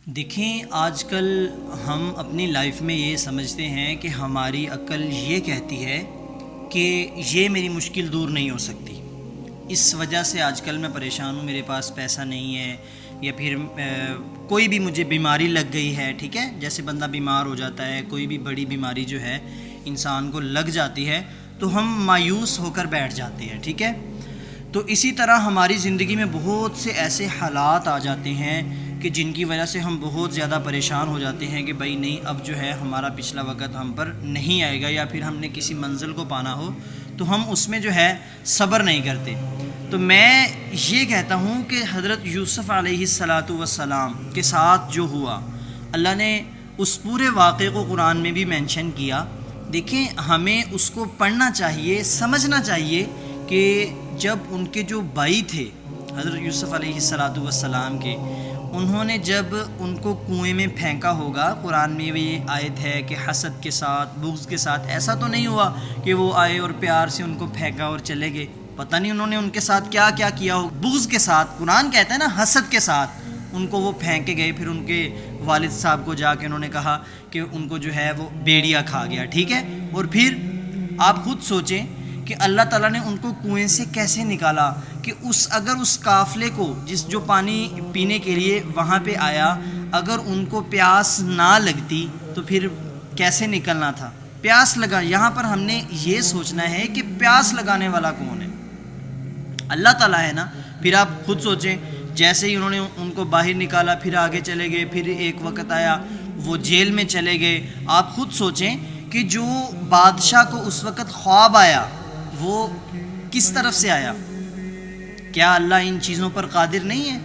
دیکھیں، آج کل ہم اپنی لائف میں یہ سمجھتے ہیں کہ ہماری عقل یہ کہتی ہے کہ یہ میری مشکل دور نہیں ہو سکتی، اس وجہ سے آج کل میں پریشان ہوں، میرے پاس پیسہ نہیں ہے، یا پھر کوئی بھی مجھے بیماری لگ گئی ہے. ٹھیک ہے، جیسے بندہ بیمار ہو جاتا ہے، کوئی بھی بڑی بیماری جو ہے انسان کو لگ جاتی ہے تو ہم مایوس ہو کر بیٹھ جاتے ہیں. ٹھیک ہے، تو اسی طرح ہماری زندگی میں بہت سے ایسے حالات آ جاتے ہیں کہ جن کی وجہ سے ہم بہت زیادہ پریشان ہو جاتے ہیں کہ بھائی نہیں، اب جو ہے ہمارا پچھلا وقت ہم پر نہیں آئے گا، یا پھر ہم نے کسی منزل کو پانا ہو تو ہم اس میں جو ہے صبر نہیں کرتے. تو میں یہ کہتا ہوں کہ حضرت یوسف علیہ السلام کے ساتھ جو ہوا، اللہ نے اس پورے واقعے کو قرآن میں بھی مینشن کیا. دیکھیں، ہمیں اس کو پڑھنا چاہیے، سمجھنا چاہیے کہ جب ان کے جو بھائی تھے حضرت یوسف علیہ السلام کے، انہوں نے جب ان کو کنویں میں پھینکا ہوگا، قرآن میں بھی یہ آیت ہے کہ حسد کے ساتھ، بغض کے ساتھ، ایسا تو نہیں ہوا کہ وہ آئے اور پیار سے ان کو پھینکا اور چلے گئے. پتہ نہیں انہوں نے ان کے ساتھ کیا کیا کیا ہو. بغض کے ساتھ، قرآن کہتا ہے نا، حسد کے ساتھ ان کو وہ پھینکے گئے. پھر ان کے والد صاحب کو جا کے انہوں نے کہا کہ ان کو جو ہے وہ بیڑیا کھا گیا. ٹھیک ہے، اور پھر آپ خود سوچیں کہ اللہ تعالیٰ نے ان کو کنویں سے کیسے نکالا، کہ اگر اس قافلے کو جو پانی پینے کے لیے وہاں پہ آیا، اگر ان کو پیاس نہ لگتی تو پھر کیسے نکلنا تھا. پیاس لگا. یہاں پر ہم نے یہ سوچنا ہے کہ پیاس لگانے والا کون ہے؟ اللہ تعالیٰ ہے نا. پھر آپ خود سوچیں، جیسے ہی انہوں نے ان کو باہر نکالا، پھر آگے چلے گئے، پھر ایک وقت آیا وہ جیل میں چلے گئے. آپ خود سوچیں کہ جو بادشاہ کو اس وقت خواب آیا وہ کس طرف سے آیا؟ کیا اللہ ان چیزوں پر قادر نہیں ہے؟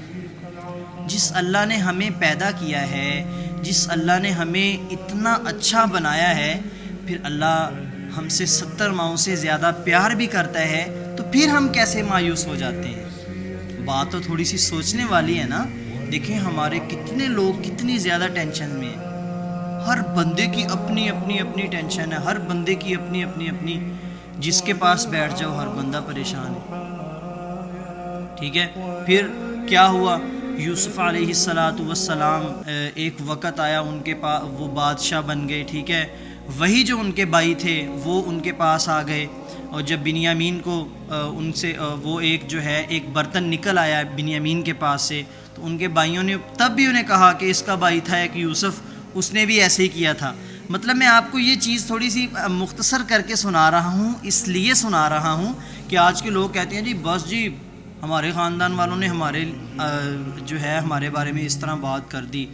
جس اللہ نے ہمیں پیدا کیا ہے، جس اللہ نے ہمیں اتنا اچھا بنایا ہے، پھر اللہ ہم سے 70 ماؤں سے زیادہ پیار بھی کرتا ہے، تو پھر ہم کیسے مایوس ہو جاتے ہیں؟ بات تو تھوڑی سی سوچنے والی ہے نا. دیکھیں، ہمارے کتنے لوگ کتنی زیادہ ٹینشن میں ہیں. ہر بندے کی اپنی اپنی اپنی ٹینشن ہے، ہر بندے کی اپنی اپنی اپنی. جس کے پاس بیٹھ جاؤ ہر بندہ پریشان ہے. ٹھیک ہے، پھر کیا ہوا؟ یوسف علیہ السلام ایک وقت آیا ان کے پاس، وہ بادشاہ بن گئے. ٹھیک ہے، وہی جو ان کے بھائی تھے وہ ان کے پاس آ گئے، اور جب بنیامین کو ان سے وہ ایک جو ہے ایک برتن نکل آیا بنیامین کے پاس سے، تو ان کے بھائیوں نے تب بھی انہیں کہا کہ اس کا بھائی تھا ایک یوسف، اس نے بھی ایسے ہی کیا تھا. مطلب میں آپ کو یہ چیز تھوڑی سی مختصر کر کے سنا رہا ہوں، اس لیے سنا رہا ہوں کہ آج کے لوگ کہتے ہیں جی بس جی ہمارے خاندان والوں نے ہمارے جو ہے ہمارے بارے میں اس طرح بات کر دی،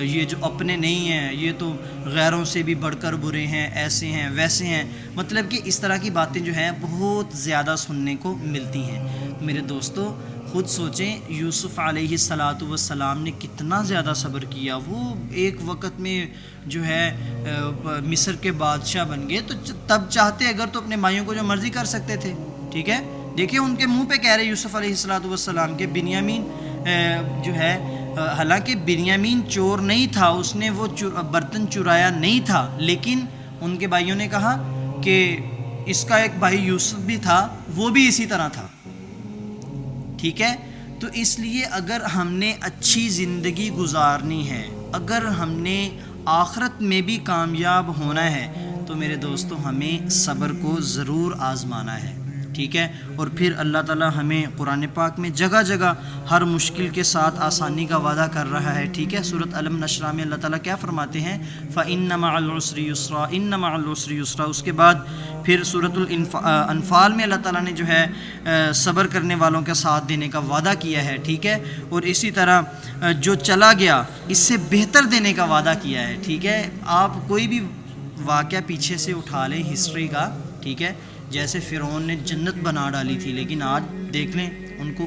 یہ جو اپنے نہیں ہیں یہ تو غیروں سے بھی بڑھ کر برے ہیں، ایسے ہیں ویسے ہیں. مطلب کہ اس طرح کی باتیں جو ہیں بہت زیادہ سننے کو ملتی ہیں. میرے دوستو، خود سوچیں، یوسف علیہ السلام نے کتنا زیادہ صبر کیا. وہ ایک وقت میں جو ہے مصر کے بادشاہ بن گئے، تو تب چاہتے اگر تو اپنے بھائیوں کو جو مرضی کر سکتے تھے. ٹھیک ہے، دیکھیں ان کے منہ پہ کہہ رہے یوسف علیہ السلام کے بنیامین جو ہے، حالانکہ بنیامین چور نہیں تھا، اس نے وہ برتن چرایا نہیں تھا، لیکن ان کے بھائیوں نے کہا کہ اس کا ایک بھائی یوسف بھی تھا، وہ بھی اسی طرح تھا. ٹھیک ہے، تو اس لیے اگر ہم نے اچھی زندگی گزارنی ہے، اگر ہم نے آخرت میں بھی کامیاب ہونا ہے، تو میرے دوستو ہمیں صبر کو ضرور آزمانا ہے. ٹھیک ہے، اور پھر اللہ تعالیٰ ہمیں قرآن پاک میں جگہ جگہ ہر مشکل کے ساتھ آسانی کا وعدہ کر رہا ہے. ٹھیک ہے، سورۃ الم نشرہ میں اللہ تعالیٰ کیا فرماتے ہیں؟ فَإِنَّ مَعَ الْعُسْرِ يُسْرًا إِنَّ مَعَ الْعُسْرِ يُسْرًا. اس کے بعد پھر سورۃ الانفال میں اللہ تعالیٰ نے جو ہے صبر کرنے والوں کا ساتھ دینے کا وعدہ کیا ہے. ٹھیک ہے، اور اسی طرح جو چلا گیا اس سے بہتر دینے کا وعدہ کیا ہے. ٹھیک ہے، آپ کوئی بھی واقعہ پیچھے سے اٹھا لیں ہسٹری کا. ٹھیک ہے، جیسے فرعون نے جنت بنا ڈالی تھی، لیکن آج دیکھ لیں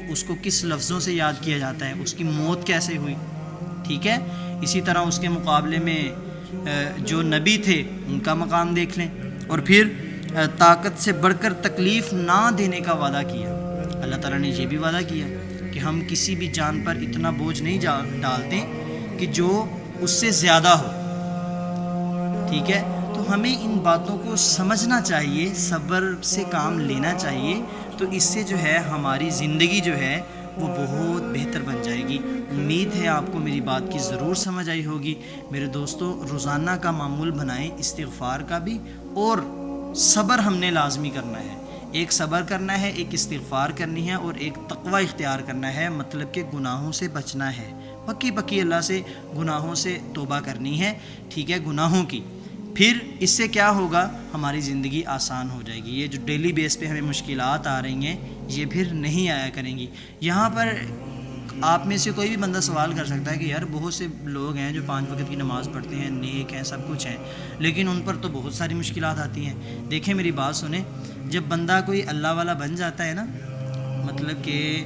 اس کو کس لفظوں سے یاد کیا جاتا ہے، اس کی موت کیسے ہوئی. ٹھیک ہے، اسی طرح اس کے مقابلے میں جو نبی تھے ان کا مقام دیکھ لیں. اور پھر طاقت سے بڑھ کر تکلیف نہ دینے کا وعدہ کیا. اللہ تعالیٰ نے یہ بھی وعدہ کیا کہ ہم کسی بھی جان پر اتنا بوجھ نہیں ڈالتے کہ جو اس سے زیادہ ہو. ٹھیک ہے، تو ہمیں ان باتوں کو سمجھنا چاہیے، صبر سے کام لینا چاہیے، تو اس سے جو ہے ہماری زندگی جو ہے وہ بہت بہتر بن جائے گی۔ امید ہے آپ کو میری بات کی ضرور سمجھ آئی ہوگی۔ میرے دوستو، روزانہ کا معمول بنائیں استغفار کا بھی، اور صبر ہم نے لازمی کرنا ہے۔ ایک صبر کرنا ہے، ایک استغفار کرنی ہے، اور ایک تقوی اختیار کرنا ہے، مطلب کہ گناہوں سے بچنا ہے، پکی اللہ سے گناہوں سے توبہ کرنی ہے، ٹھیک ہے، گناہوں کی۔ پھر اس سے کیا ہوگا؟ ہماری زندگی آسان ہو جائے گی۔ یہ جو ڈیلی بیس پہ ہمیں مشکلات آ رہی ہیں، یہ پھر نہیں آیا کریں گی۔ یہاں پر آپ میں سے کوئی بھی بندہ سوال کر سکتا ہے کہ یار بہت سے لوگ ہیں جو 5 وقت کی نماز پڑھتے ہیں، نیک ہیں، سب کچھ ہیں، لیکن ان پر تو بہت ساری مشکلات آتی ہیں۔ دیکھیں میری بات سنیں، جب بندہ کوئی اللہ والا بن جاتا ہے نا، مطلب کہ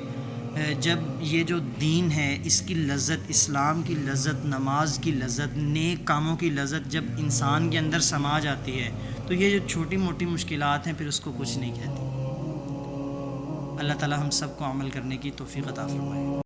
جب یہ جو دین ہے، اس کی لذت، اسلام کی لذت، نماز کی لذت، نیک کاموں کی لذت جب انسان کے اندر سما جاتی ہے، تو یہ جو چھوٹی موٹی مشکلات ہیں پھر اس کو کچھ نہیں کہتی۔ اللہ تعالی ہم سب کو عمل کرنے کی توفیق عطا فرمائے۔